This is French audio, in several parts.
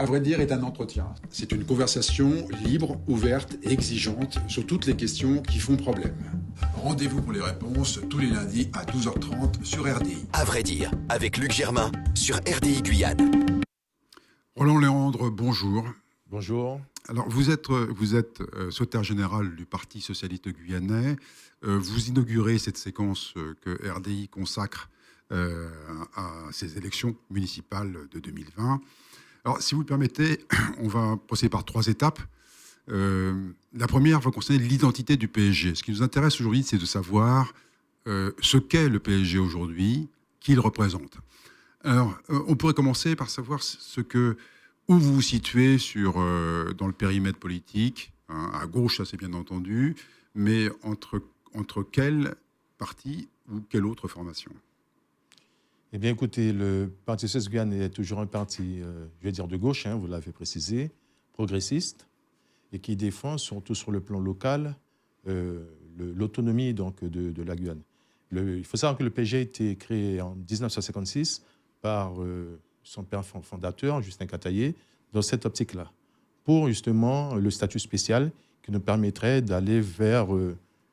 À vrai dire, est un entretien. C'est une conversation libre, ouverte et exigeante sur toutes les questions qui font problème. Rendez-vous pour les réponses tous les lundis à 12h30 sur RDI. À vrai dire, avec Luc Germain sur RDI Guyane. Roland Léandre, bonjour. Bonjour. Alors, vous êtes secrétaire général du Parti socialiste guyanais. Vous inaugurez cette séquence que RDI consacre à ces élections municipales de 2020. Alors, si vous le permettez, on va procéder par 3 étapes. La première va concerner l'identité du PSG. Ce qui nous intéresse aujourd'hui, c'est de savoir ce qu'est le PSG aujourd'hui, qui il représente. Alors, on pourrait commencer par savoir où vous vous situez dans le périmètre politique, hein, à gauche, ça c'est bien entendu, mais entre quel parti ou quelle autre formation ? Eh bien, écoutez, le Parti socialiste guyanais est toujours un parti, je vais dire de gauche, hein, vous l'avez précisé, progressiste, et qui défend, surtout sur le plan local, l'autonomie donc, de la Guyane. Il faut savoir que le PSG a été créé en 1956 par son père fondateur, Justin Cataillé, dans cette optique-là, pour justement le statut spécial qui nous permettrait d'aller vers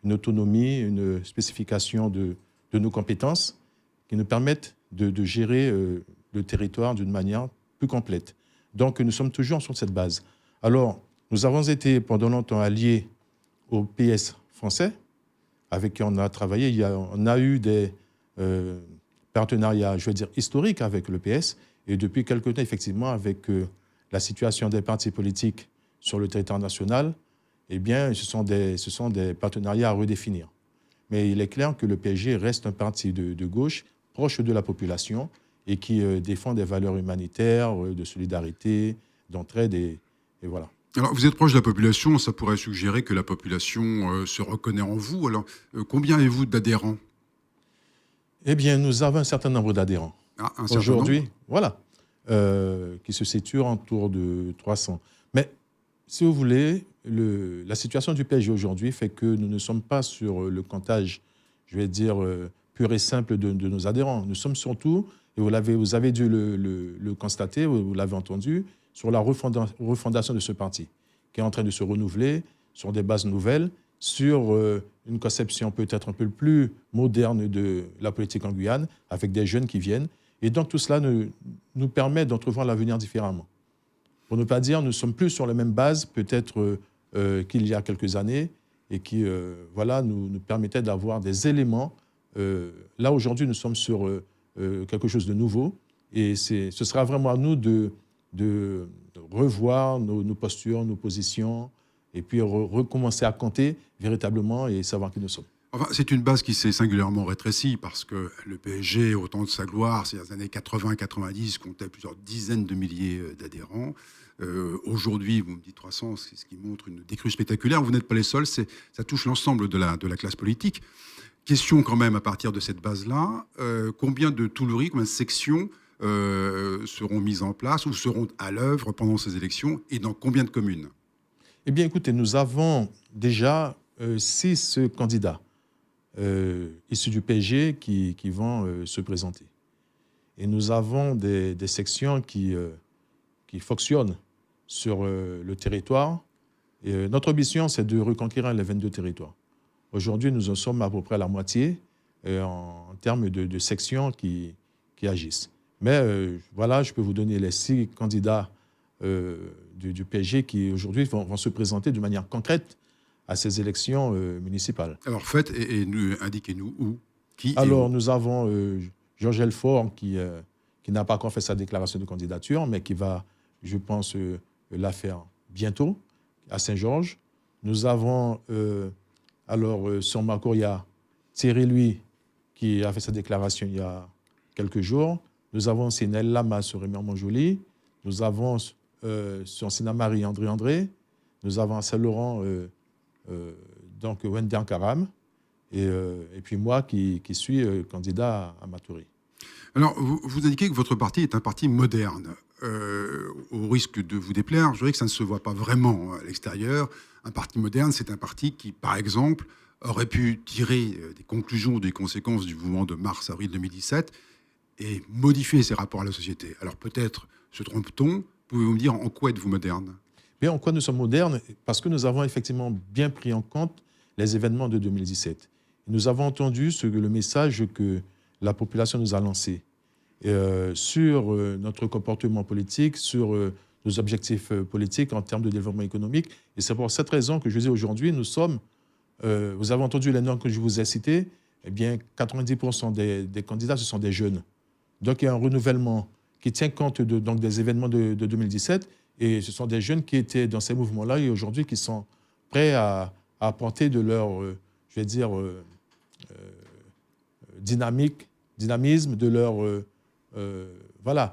une autonomie, une spécification de nos compétences qui nous permettent de gérer le territoire d'une manière plus complète. Donc, nous sommes toujours sur cette base. Alors, nous avons été pendant longtemps alliés au PS français, avec qui on a travaillé. On a eu des partenariats, je veux dire, historiques avec le PS. Et depuis quelque temps, effectivement, avec la situation des partis politiques sur le territoire national, eh bien, ce sont des partenariats à redéfinir. Mais il est clair que le PSG reste un parti de gauche, proche de la population, et qui défend des valeurs humanitaires, de solidarité, d'entraide, et voilà. Alors, vous êtes proche de la population, ça pourrait suggérer que la population se reconnaît en vous. Alors, combien avez-vous d'adhérents ? Eh bien, nous avons un certain nombre d'adhérents. Ah, un certain aujourd'hui, nombre ? Voilà, qui se situent autour de 300. Mais, si vous voulez, la situation du PSG aujourd'hui fait que nous ne sommes pas sur le comptage, je vais dire, pur et simple de nos adhérents. Nous sommes surtout, et vous avez dû le constater, vous l'avez entendu, sur la refondation de ce parti, qui est en train de se renouveler sur des bases nouvelles, sur une conception peut-être un peu plus moderne de la politique en Guyane, avec des jeunes qui viennent. Et donc tout cela nous permet d'entrevoir l'avenir différemment. Pour ne pas dire, nous sommes plus sur la même base peut-être qu'il y a quelques années, et qui nous permettait d'avoir des éléments. Là, aujourd'hui, nous sommes sur quelque chose de nouveau, et ce sera vraiment à nous de revoir nos postures, nos positions, et puis recommencer à compter véritablement et savoir qui nous sommes. Enfin, c'est une base qui s'est singulièrement rétrécie parce que le PSG, au temps de sa gloire, c'est les années 80-90, comptait plusieurs dizaines de milliers d'adhérents. Aujourd'hui, vous me dites 300, c'est ce qui montre une décrue spectaculaire. Vous n'êtes pas les seuls, ça touche l'ensemble de la classe politique. Question quand même à partir de cette base-là, combien de toulouris, combien de sections seront mises en place ou seront à l'œuvre pendant ces élections et dans combien de communes ? Eh bien, écoutez, nous avons déjà 6 candidats issus du PSG qui vont se présenter. Et nous avons des sections qui fonctionnent sur le territoire. Et notre ambition, c'est de reconquérir les 22 territoires. Aujourd'hui, nous en sommes à peu près à la moitié en termes de sections qui agissent. Mais voilà, je peux vous donner les 6 candidats du PSG qui aujourd'hui vont se présenter de manière concrète à ces élections municipales. Alors faites et indiquez-nous où, qui. Alors nous avons Georges Elfort qui n'a pas encore fait sa déclaration de candidature, mais qui va, je pense, la faire bientôt à Saint-Georges. Nous avons sur Marcourt, il y a Thierry, lui, qui a fait sa déclaration il y a quelques jours. Nous avons Sénel Lama sur Rémy-Montjoly. Nous avons sur Sénamarie André. Nous avons à Saint-Laurent donc Wender Karam. Et puis moi qui suis candidat à Matoury. Alors, vous indiquez que votre parti est un parti moderne. Au risque de vous déplaire, je dirais que ça ne se voit pas vraiment à l'extérieur. Un parti moderne, c'est un parti qui, par exemple, aurait pu tirer des conclusions ou des conséquences du mouvement de mars-avril 2017 et modifier ses rapports à la société. Alors peut-être se trompe-t-on, Pouvez-vous me dire en quoi êtes-vous moderne? Mais en quoi nous sommes modernes? Parce que nous avons effectivement bien pris en compte les événements de 2017. Nous avons entendu le message que la population nous a lancé sur notre comportement politique, sur nos objectifs politiques en termes de développement économique. Et c'est pour cette raison que je dis aujourd'hui, nous sommes, vous avez entendu les noms que je vous ai cités, eh bien 90% des candidats, ce sont des jeunes. Donc il y a un renouvellement qui tient compte donc des événements de 2017. Et ce sont des jeunes qui étaient dans ces mouvements-là et aujourd'hui qui sont prêts à apporter de leur, je vais dire, dynamisme, de leur... voilà.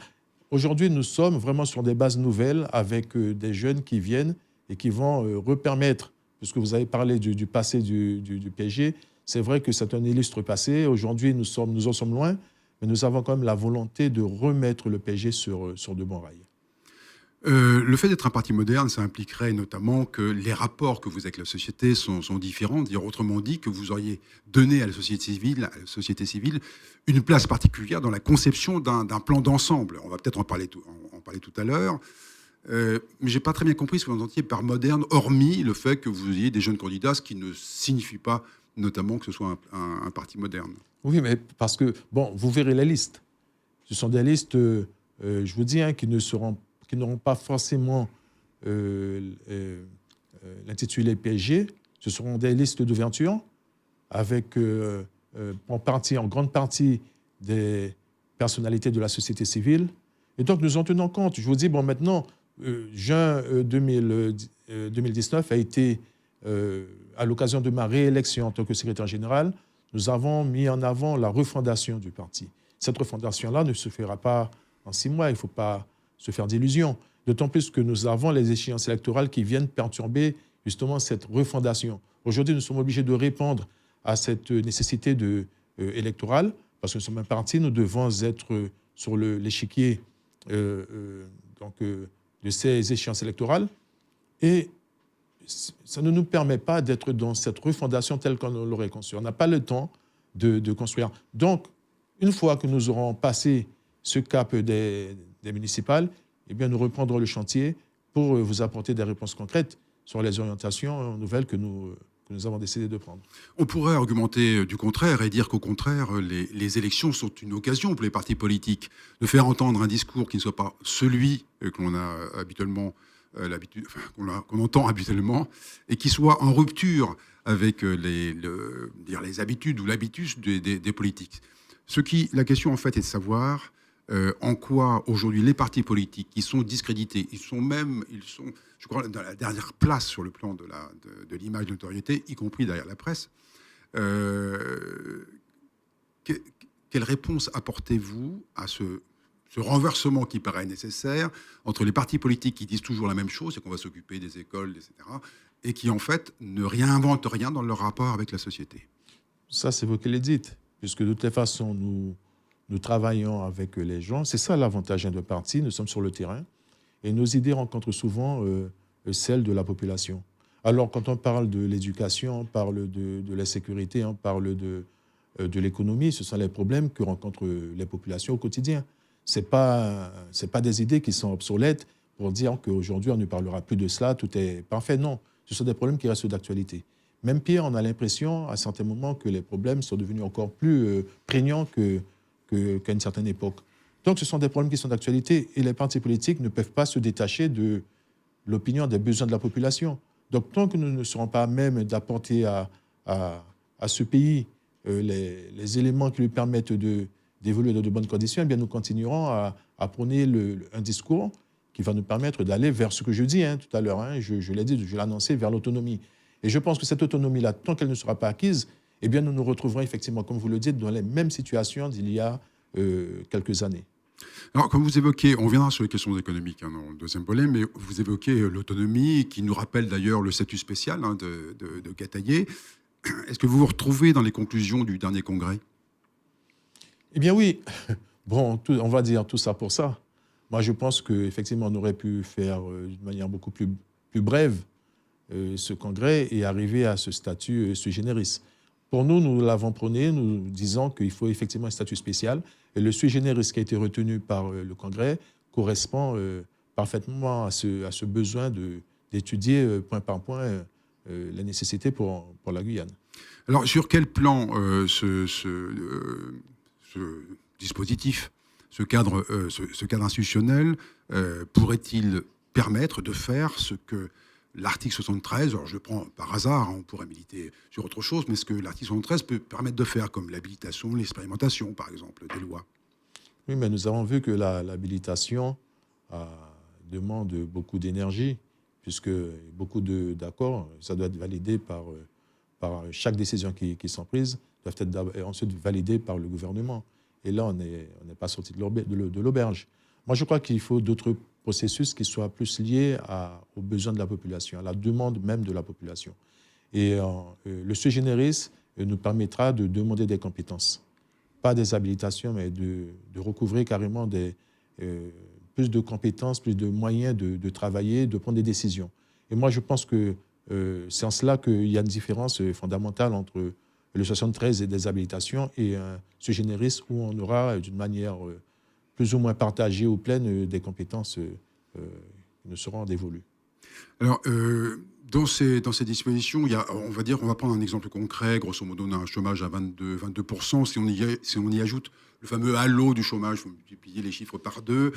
Aujourd'hui, nous sommes vraiment sur des bases nouvelles avec des jeunes qui viennent et qui vont repermettre, puisque vous avez parlé du passé du PSG, c'est vrai que c'est un illustre passé. Aujourd'hui, nous en sommes loin, mais nous avons quand même la volonté de remettre le PSG sur de bons rails. Le fait d'être un parti moderne, ça impliquerait notamment que les rapports que vous avez avec la société sont différents. Dire autrement dit, que vous auriez donné à la société civile une place particulière dans la conception d'un plan d'ensemble. On va peut-être en parler tout à l'heure. Mais je n'ai pas très bien compris ce que vous entendiez par moderne, hormis le fait que vous ayez des jeunes candidats, ce qui ne signifie pas notamment que ce soit un parti moderne. Oui, mais parce que, bon, vous verrez les listes. Ce sont des listes, je vous dis, qui n'auront pas forcément l'intitulé PSG. Ce seront des listes d'ouverture avec en grande partie des personnalités de la société civile. Et donc, nous en tenons compte. Je vous dis, bon, maintenant, juin 2019 a été, à l'occasion de ma réélection en tant que secrétaire général, nous avons mis en avant la refondation du parti. Cette refondation-là ne se fera pas en 6 mois. Il ne faut pas se faire d'illusions. D'autant plus que nous avons les échéances électorales qui viennent perturber justement cette refondation. Aujourd'hui, nous sommes obligés de répondre à cette nécessité électorale, parce que nous sommes un parti, nous devons être sur l'échiquier de ces échéances électorales. Et ça ne nous permet pas d'être dans cette refondation telle qu'on l'aurait conçue. On n'a pas le temps de construire. Donc, une fois que nous aurons passé ce cap des municipales, eh bien, nous reprendrons le chantier pour vous apporter des réponses concrètes sur les orientations nouvelles que nous avons décidé de prendre. On pourrait argumenter du contraire et dire qu'au contraire, les élections sont une occasion pour les partis politiques de faire entendre un discours qui ne soit pas celui qu'on a habituellement qu'on entend habituellement, et qui soit en rupture avec les habitudes ou l'habitus des politiques. La question, en fait, est de savoir en quoi, aujourd'hui, les partis politiques qui sont discrédités, ils sont, je crois, dans la dernière place sur le plan de l'image de notoriété, y compris derrière la presse. Quelle réponse apportez-vous à ce renversement qui paraît nécessaire entre les partis politiques qui disent toujours la même chose, c'est qu'on va s'occuper des écoles, etc., et qui, en fait, ne réinventent rien dans leur rapport avec la société? Ça, c'est vous qui le dites, puisque de toute façon, nous travaillons avec les gens. C'est ça l'avantage d'un parti, nous sommes sur le terrain, et nos idées rencontrent souvent celles de la population. Alors, quand on parle de l'éducation, on parle de la sécurité, on parle de l'économie, ce sont les problèmes que rencontrent les populations au quotidien. Ce n'est pas des idées qui sont obsolètes pour dire qu'aujourd'hui, on ne parlera plus de cela, tout est parfait. Non, ce sont des problèmes qui restent d'actualité. Même pire, on a l'impression, à certains moments, que les problèmes sont devenus encore plus prégnants qu'à une certaine époque. Donc, ce sont des problèmes qui sont d'actualité et les partis politiques ne peuvent pas se détacher de l'opinion, des besoins de la population. Donc, tant que nous ne serons pas à même d'apporter à ce pays les éléments qui lui permettent d'évoluer dans de bonnes conditions, eh bien, nous continuerons à prôner un discours qui va nous permettre d'aller vers ce que je dis tout à l'heure. Je l'ai dit, je l'ai annoncé, vers l'autonomie. Et je pense que cette autonomie-là, tant qu'elle ne sera pas acquise, eh bien, nous nous retrouverons effectivement, comme vous le dites, dans les mêmes situations d'il y a quelques années. Alors, comme vous évoquez, on viendra sur les questions économiques dans le deuxième volet, mais vous évoquez l'autonomie, qui nous rappelle d'ailleurs le statut spécial de Gataillé. Est-ce que vous vous retrouvez dans les conclusions du dernier congrès? Eh bien oui, bon, on va dire tout ça pour ça. Moi, je pense qu'effectivement, on aurait pu faire d'une manière beaucoup plus brève ce congrès et arriver à ce statut sui generis. Pour nous, nous l'avons prôné, nous disons qu'il faut effectivement un statut spécial. Et le sui generis qui a été retenu par le congrès correspond parfaitement à ce besoin d'étudier point par point la nécessité pour la Guyane. Alors, sur quel plan ce dispositif, ce cadre institutionnel pourrait-il permettre de faire ce que l'article 73, alors je prends par hasard, on pourrait militer sur autre chose, mais ce que l'article 73 peut permettre de faire, comme l'habilitation, l'expérimentation, par exemple, des lois? Oui, mais nous avons vu que l'habilitation demande beaucoup d'énergie, puisque beaucoup d'accords, ça doit être validé par chaque décision qui sont prises, doivent être ensuite validées par le gouvernement. Et là, on n'est pas sorti de l'auberge. Moi, je crois qu'il faut d'autres processus qui soient plus liés aux besoins de la population, à la demande même de la population. Et le sui generis nous permettra de demander des compétences. Pas des habilitations, mais de recouvrer carrément plus de compétences, plus de moyens de travailler, de prendre des décisions. Et moi, je pense que c'est en cela qu'il y a une différence fondamentale entre le 73 et des habilitations et un sui generis où on aura d'une manière plus ou moins partagée ou pleine des compétences qui nous seront dévolues. Alors, dans ces dispositions, on va prendre un exemple concret. Grosso modo, on a un chômage à 22%. Si on y ajoute le fameux halo du chômage, il faut multiplier les chiffres par 2.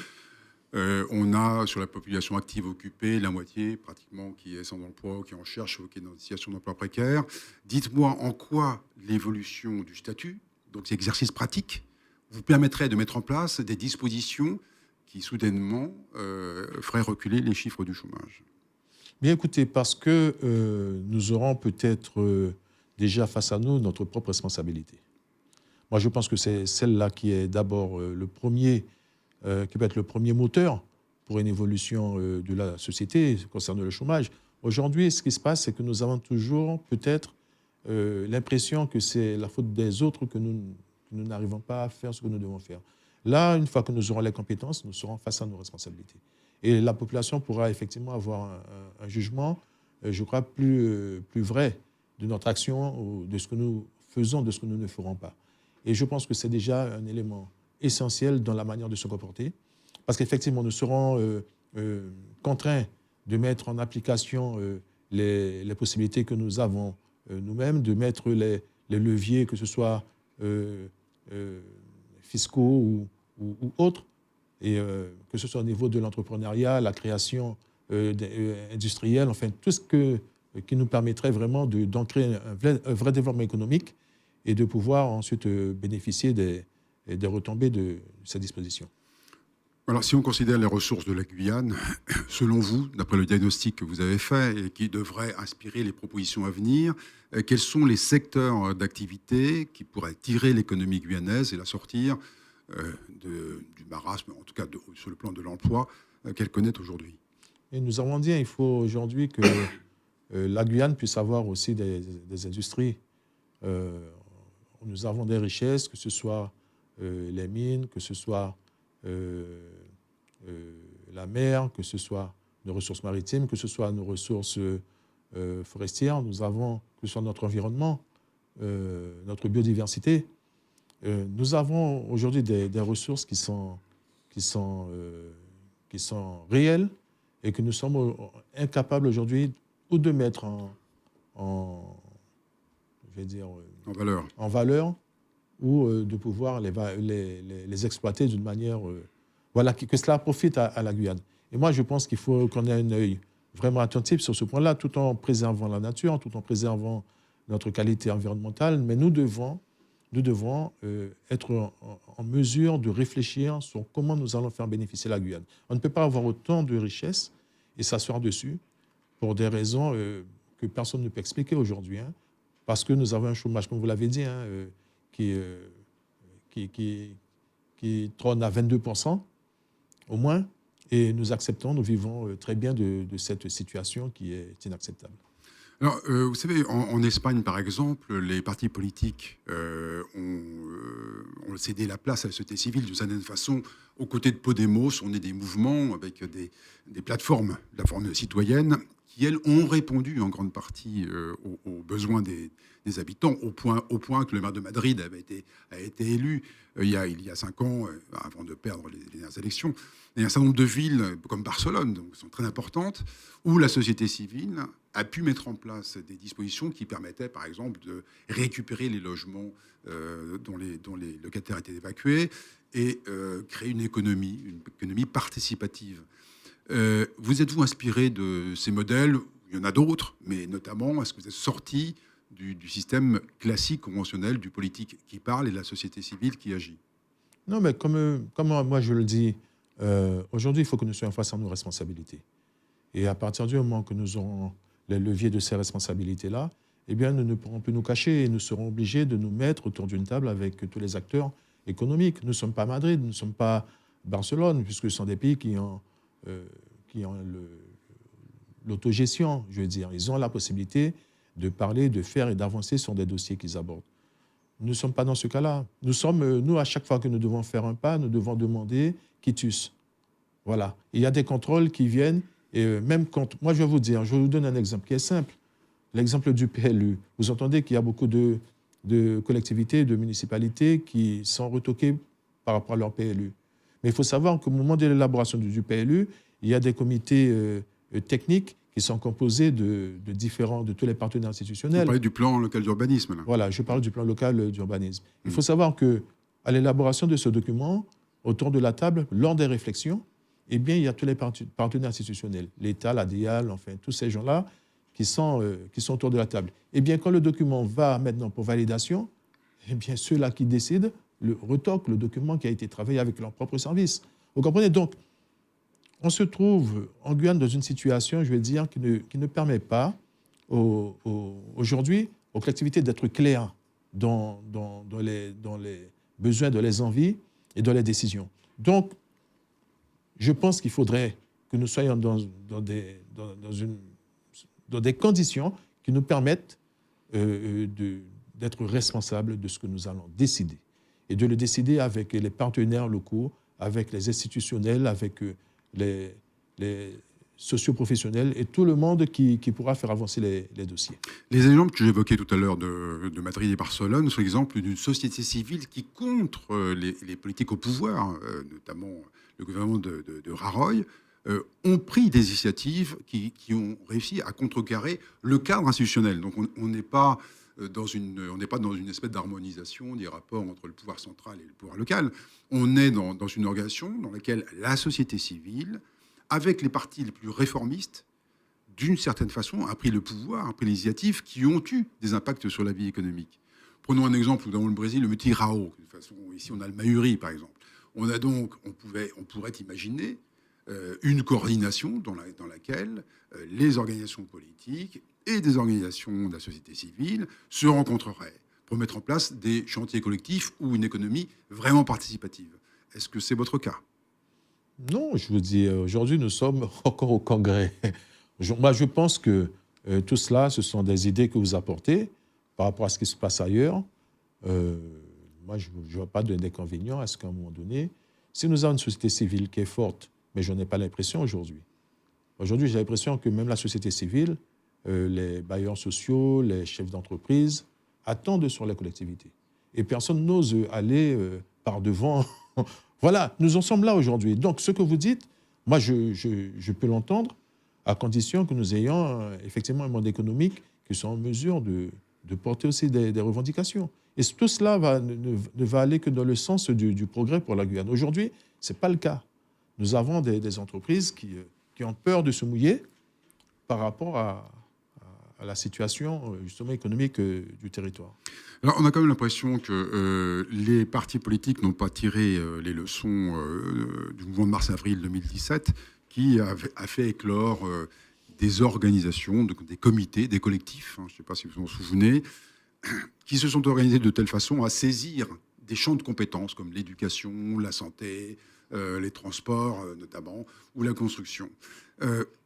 On a sur la population active occupée la moitié pratiquement qui est sans emploi, qui en cherche ou qui est dans une situation d'emploi précaire. Dites-moi en quoi l'évolution du statut, donc ces exercices pratiques, vous permettrait de mettre en place des dispositions qui soudainement feraient reculer les chiffres du chômage. Bien écoutez, parce que nous aurons peut-être déjà face à nous notre propre responsabilité. Moi, je pense que c'est celle-là qui est d'abord qui peut être le premier moteur pour une évolution de la société concernant le chômage. Aujourd'hui, ce qui se passe, c'est que nous avons toujours peut-être l'impression que c'est la faute des autres que nous n'arrivons pas à faire ce que nous devons faire. Là, une fois que nous aurons les compétences, nous serons face à nos responsabilités. Et la population pourra effectivement avoir un jugement, je crois, plus vrai de notre action, de ce que nous faisons, de ce que nous ne ferons pas. Et je pense que c'est déjà un élément essentiel dans la manière de se comporter, parce qu'effectivement, nous serons contraints de mettre en application les possibilités que nous avons nous-mêmes, de mettre les leviers, que ce soit fiscaux ou autres, et que ce soit au niveau de l'entrepreneuriat, la création industrielle, enfin tout ce qui nous permettrait vraiment d'ancrer un vrai développement économique et de pouvoir ensuite bénéficier des retombées de ces dispositions. Alors, si on considère les ressources de la Guyane, selon vous, d'après le diagnostic que vous avez fait et qui devrait inspirer les propositions à venir, quels sont les secteurs d'activité qui pourraient tirer l'économie guyanaise et la sortir du marasme, en tout cas sur le plan de l'emploi, qu'elle connaît aujourd'hui? Et nous avons dit qu'il faut aujourd'hui que la Guyane puisse avoir aussi des industries. Nous avons des richesses, que ce soit les mines, que ce soit la mer, que ce soit nos ressources maritimes, que ce soit nos ressources forestières. Nous avons, que ce soit notre environnement, notre biodiversité. Nous avons aujourd'hui des ressources qui sont réelles et que nous sommes incapables aujourd'hui ou de mettre en valeur ou de pouvoir les exploiter d'une manière que cela profite à la Guyane. Et moi, je pense qu'il faut qu'on ait un œil vraiment attentif sur ce point-là, tout en préservant la nature, tout en préservant notre qualité environnementale. Mais nous devons être en mesure de réfléchir sur comment nous allons faire bénéficier la Guyane. On ne peut pas avoir autant de richesses et s'asseoir dessus pour des raisons que personne ne peut expliquer aujourd'hui. Parce que nous avons un chômage, comme vous l'avez dit, qui trône à 22% au moins. Et nous vivons très bien de cette situation qui est inacceptable. Alors, vous savez, en Espagne, par exemple, les partis politiques ont cédé la place à la société civile d'une certaine façon. Aux côtés de Podemos, on est des mouvements avec des plateformes citoyennes. qui, elles, ont répondu en grande partie aux besoins des habitants, au point que le maire de Madrid a été élu il y a 5 ans, avant de perdre les dernières élections. Il y a un certain nombre de villes, comme Barcelone, donc, qui sont très importantes, où la société civile a pu mettre en place des dispositions qui permettaient, par exemple, de récupérer les logements dont les locataires étaient évacués et créer une économie participative. Vous êtes-vous inspiré de ces modèles? Il y en a d'autres, mais notamment, est-ce que vous êtes sorti du système classique, conventionnel, du politique qui parle et de la société civile qui agit? Non, mais comme moi je le dis, aujourd'hui, il faut que nous soyons face à nos responsabilités. Et à partir du moment que nous aurons les leviers de ces responsabilités-là, eh bien, nous ne pourrons plus nous cacher et nous serons obligés de nous mettre autour d'une table avec tous les acteurs économiques. Nous ne sommes pas Madrid, nous ne sommes pas Barcelone, puisque ce sont des pays qui ont l'autogestion, je veux dire. Ils ont la possibilité de parler, de faire et d'avancer sur des dossiers qu'ils abordent. Nous ne sommes pas dans ce cas-là. Nous, à chaque fois que nous devons faire un pas, nous devons demander quitus. Voilà. Il y a des contrôles qui viennent, et même quand... Moi, je vais vous donner un exemple qui est simple. L'exemple du PLU. Vous entendez qu'il y a beaucoup de collectivités, de municipalités qui sont retoquées par rapport à leur PLU. Mais il faut savoir qu'au moment de l'élaboration du PLU, il y a des comités techniques qui sont composés de tous les partenaires institutionnels. Vous parlez du plan local d'urbanisme, là. Voilà, je parle du plan local d'urbanisme. Il faut savoir qu'à l'élaboration de ce document, autour de la table, lors des réflexions, eh bien, il y a tous les partenaires institutionnels, l'État, la DIAL, enfin, tous ces gens-là qui sont autour de la table. Eh bien, quand le document va maintenant pour validation, eh bien, ceux-là qui décident retoquent le document qui a été travaillé avec leur propre service. Vous comprenez? Donc, on se trouve en Guyane dans une situation, je vais dire, qui ne permet pas aujourd'hui aux collectivités d'être claires dans les besoins, dans les envies et dans les décisions. Donc, je pense qu'il faudrait que nous soyons dans des conditions qui nous permettent d'être responsables de ce que nous allons décider. Et de le décider avec les partenaires locaux, avec les institutionnels, avec les socioprofessionnels et tout le monde qui pourra faire avancer les dossiers. Les exemples que j'évoquais tout à l'heure de Madrid et Barcelone sont l'exemple d'une société civile qui, contre les politiques au pouvoir, notamment le gouvernement de Rajoy, ont pris des initiatives qui ont réussi à contrecarrer le cadre institutionnel. Donc on n'est pas dans une espèce d'harmonisation des rapports entre le pouvoir central et le pouvoir local. On est dans une organisation dans laquelle la société civile, avec les partis les plus réformistes, d'une certaine façon, a pris le pouvoir, a pris l'initiative qui ont eu des impacts sur la vie économique. Prenons un exemple, dans le Brésil, le Mutirao. De toute façon, ici, on a le Mayuri, par exemple. On pourrait imaginer une coordination dans laquelle les organisations politiques et des organisations de la société civile se rencontreraient pour mettre en place des chantiers collectifs ou une économie vraiment participative. Est-ce que c'est votre cas? Non, je vous dis, aujourd'hui, nous sommes encore au Congrès. Moi, je pense que tout cela, ce sont des idées que vous apportez par rapport à ce qui se passe ailleurs. Moi, je ne vois pas d'inconvénient à ce qu'à un moment donné, si nous avons une société civile qui est forte, mais je n'en ai pas l'impression aujourd'hui. Aujourd'hui, j'ai l'impression que même la société civile, les bailleurs sociaux, les chefs d'entreprise attendent sur les collectivités. Et personne n'ose aller par devant. Voilà, nous en sommes là aujourd'hui. Donc, ce que vous dites, moi, je peux l'entendre à condition que nous ayons effectivement un monde économique qui soit en mesure de porter aussi des revendications. Et tout cela ne va aller que dans le sens du progrès pour la Guyane. Aujourd'hui, ce n'est pas le cas. Nous avons des entreprises qui ont peur de se mouiller par rapport à la situation justement économique du territoire. Alors, on a quand même l'impression que les partis politiques n'ont pas tiré les leçons du mouvement de mars-avril 2017 qui a fait éclore des organisations, des comités, des collectifs, je ne sais pas si vous vous en souvenez, qui se sont organisés de telle façon à saisir des champs de compétences comme l'éducation, la santé, les transports notamment, ou la construction.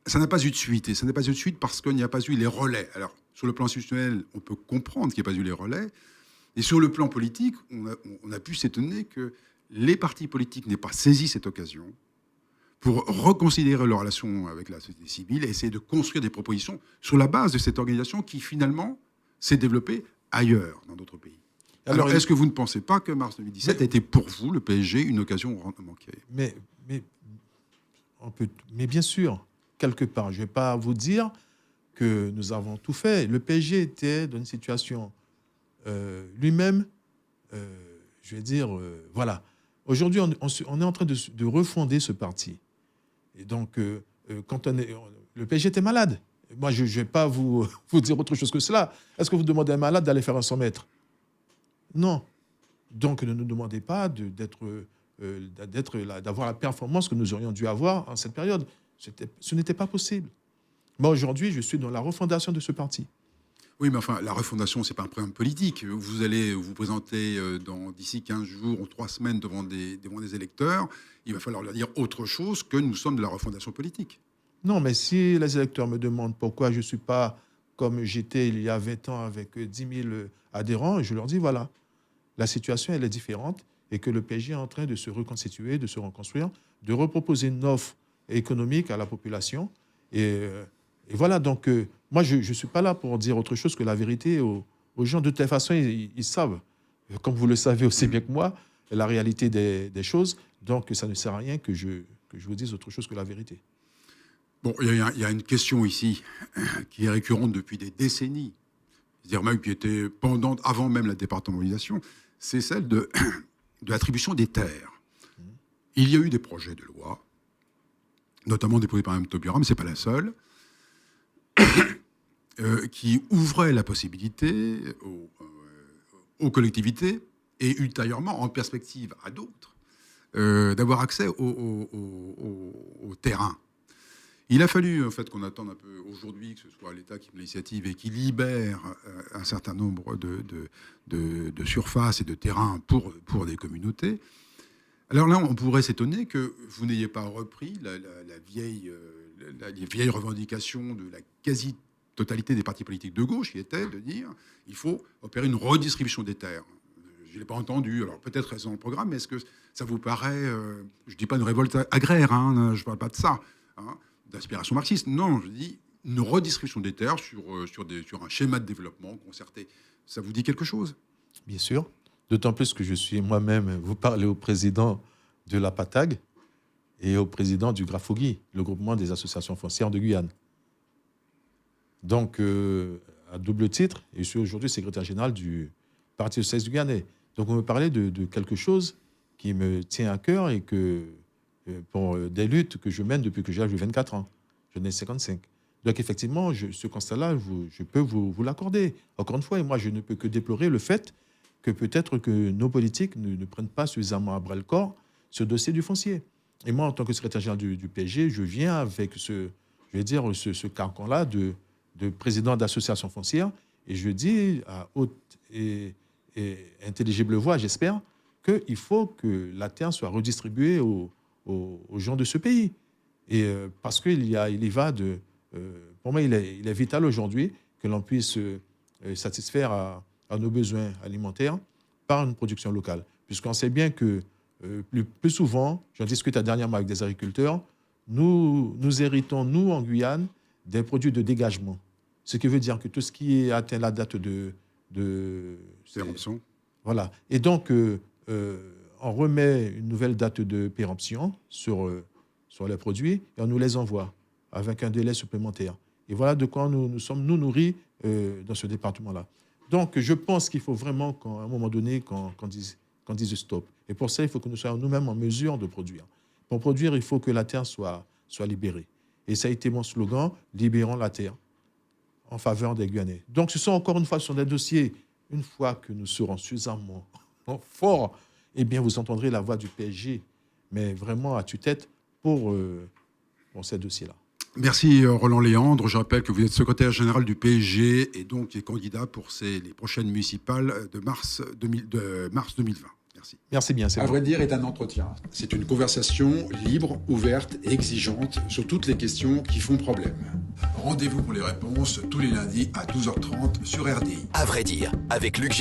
Ça n'a pas eu de suite, et ça n'a pas eu de suite parce qu'il n'y a pas eu les relais. Alors, sur le plan institutionnel, on peut comprendre qu'il n'y a pas eu les relais, et sur le plan politique, on a pu s'étonner que les partis politiques n'aient pas saisi cette occasion pour reconsidérer leurs relations avec la société civile et essayer de construire des propositions sur la base de cette organisation qui, finalement, s'est développée ailleurs, dans d'autres pays. Alors, est-ce que vous ne pensez pas que mars 2017 a été pour vous, le PSG, une occasion manquée ? Mais bien sûr, quelque part, je ne vais pas vous dire que nous avons tout fait. Le PSG était dans une situation lui-même, je vais dire, voilà. Aujourd'hui, on est en train de refonder ce parti. Et donc, le PSG était malade. Moi, je ne vais pas vous dire autre chose que cela. Est-ce que vous demandez à un malade d'aller faire un 100 mètres ? Non. Donc, ne nous demandez pas d'avoir la performance que nous aurions dû avoir en cette période. Ce n'était pas possible. Moi, aujourd'hui, je suis dans la refondation de ce parti. Oui, mais enfin, la refondation, ce n'est pas un programme politique. Vous allez vous présenter d'ici 15 jours ou 3 semaines devant des électeurs. Il va falloir leur dire autre chose que nous sommes de la refondation politique. Non, mais si les électeurs me demandent pourquoi je ne suis pas comme j'étais il y a 20 ans avec 10 000 adhérents, je leur dis voilà, la situation elle est différente et que le PSG est en train de se reconstituer, de se reconstruire, de reproposer une offre économique à la population. Et voilà, donc moi je ne suis pas là pour dire autre chose que la vérité aux gens. De telle façon, ils savent, comme vous le savez aussi bien que moi, la réalité des choses. Donc ça ne sert à rien que je vous dise autre chose que la vérité. Bon, il y a une question ici qui est récurrente depuis des décennies, c'est-à-dire même qui était pendante avant même la départementalisation, c'est celle de l'attribution des terres. Il y a eu des projets de loi, notamment déposés par Mme Taubira, mais ce n'est pas la seule, qui ouvraient la possibilité aux collectivités et ultérieurement en perspective à d'autres d'avoir accès au terrain. Il a fallu en fait qu'on attende un peu aujourd'hui que ce soit l'État qui prenne l'initiative et qui libère un certain nombre de surfaces et de terrains pour des communautés. Alors là, on pourrait s'étonner que vous n'ayez pas repris les vieilles revendications de la quasi-totalité des partis politiques de gauche, qui était de dire il faut opérer une redistribution des terres. Je ne l'ai pas entendu, alors peut-être raison dans le programme, mais est-ce que ça vous paraît, je ne dis pas une révolte agraire, je ne parle pas de ça, d'inspiration marxiste. Non, je dis une redistribution des terres sur un schéma de développement concerté. Ça vous dit quelque chose ? Bien sûr. D'autant plus que je suis moi-même, vous parlez au président de la PATAG et au président du GRAFOGI, le groupement des associations foncières de Guyane. Donc, à double titre, et je suis aujourd'hui secrétaire général du Parti socialiste du Guyanais. Donc, on me parlait de quelque chose qui me tient à cœur et que pour des luttes que je mène depuis que j'ai 24 ans. Je n'ai 55. Donc, effectivement, ce constat-là, je peux vous l'accorder. Encore une fois, et moi, je ne peux que déplorer le fait que peut-être que nos politiques ne prennent pas suffisamment à bras-le-corps ce dossier du foncier. Et moi, en tant que secrétaire général du PSG, je viens avec ce carcan-là de président d'association foncière, et je dis à haute et intelligible voix, j'espère, qu'il faut que la terre soit redistribuée aux gens de ce pays. Et parce qu'il y va de... pour moi, il est vital aujourd'hui que l'on puisse satisfaire à nos besoins alimentaires par une production locale. Puisqu'on sait bien que plus souvent, j'en discutais dernièrement avec des agriculteurs, nous héritons, nous, en Guyane, des produits de dégagement. Ce qui veut dire que tout ce qui atteint la date de péremption. Voilà. Et donc, on remet une nouvelle date de péremption sur les produits et on nous les envoie avec un délai supplémentaire. Et voilà de quoi nous sommes nourris dans ce département-là. Donc, je pense qu'il faut vraiment qu'à un moment donné, qu'on dise stop. Et pour ça, il faut que nous soyons nous-mêmes en mesure de produire. Pour produire, il faut que la terre soit libérée. Et ça a été mon slogan, libérons la terre en faveur des Guyanais. Donc, ce sont encore une fois sur des dossiers, une fois que nous serons suffisamment forts, eh bien, vous entendrez la voix du PSG, mais vraiment à tue-tête pour ces dossiers-là. Merci Roland Léandre. Je rappelle que vous êtes secrétaire général du PSG et donc candidat pour les prochaines municipales de mars 2020. Merci. Merci bien. À vrai dire, est un entretien. C'est une conversation libre, ouverte et exigeante sur toutes les questions qui font problème. Rendez-vous pour les réponses tous les lundis à 12h30 sur RDI. À vrai dire, avec Luc Germain.